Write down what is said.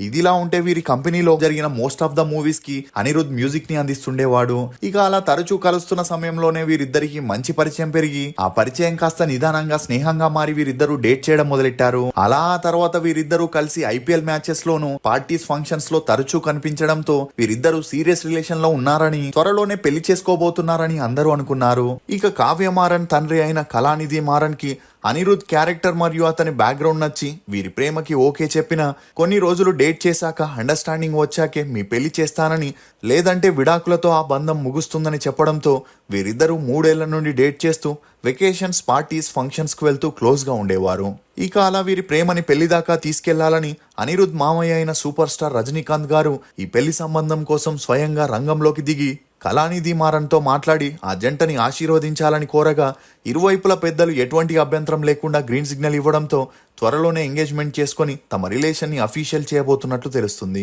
ఇదిలా ఉంటే వీరి కంపెనీలో జరిగిన మోస్ట్ ఆఫ్ ద మూవీస్ కి అనిరుద్ మ్యూజిక్ ని అందిస్తుండేవాడు. ఇక అలా తరచూ కలుస్తున్న సమయంలోనే వీరిద్దరికి మంచి పరిచయం పెరిగి ఆ పరిచయం కాస్త నిదానంగా స్నేహంగా మారి వీరిద్దరూ డేట్ చేయడం మొదలెట్టారు. అలా ఆ తర్వాత వీరిద్దరూ కలిసి ఐపీఎల్ మ్యాచెస్ లోను, పార్టీస్, ఫంక్షన్స్ లో తరచూ కనిపించడంతో వీరిద్దరూ సీరియస్ రిలేషన్ లో ఉన్నారని, త్వరలోనే పెళ్లి చేసుకోబోతున్నారని అందరూ అనుకున్నారు. ఇక కావ్య మారన్ తండ్రి అయిన కళానిధి మారన్ కి అనిరుద్ క్యారెక్టర్ మరియు అతని బ్యాక్గ్రౌండ్ నచ్చి వీరి ప్రేమకి ఓకే చెప్పిన కొన్ని రోజులు డేట్ చేశాక అండర్స్టాండింగ్ వచ్చాకే మీ పెళ్లి చేస్తానని, లేదంటే విడాకులతో ఆ బంధం ముగుస్తుందని చెప్పడంతో వీరిద్దరూ 3 ఏళ్ల నుండి డేట్ చేస్తూ వెకేషన్స్, పార్టీస్, ఫంక్షన్స్ కు వెళ్తూ క్లోజ్ గా ఉండేవారు. ఇక అలా వీరి ప్రేమని పెళ్లి దాకా తీసుకెళ్లాలని అనిరుద్ మామయ్య అయిన సూపర్ స్టార్ రజనీకాంత్ గారు ఈ పెళ్లి సంబంధం కోసం స్వయంగా రంగంలోకి దిగి కళానిధి మారన్తో మాట్లాడి ఆ జంటని ఆశీర్వదించాలని కోరగా ఇరువైపుల పెద్దలు ఎటువంటి అభ్యంతరం లేకుండా గ్రీన్ సిగ్నల్ ఇవ్వడంతో త్వరలోనే ఎంగేజ్మెంట్ చేసుకుని తమ రిలేషన్ ని అఫీషియల్ చేయబోతున్నట్లు తెలుస్తుంది.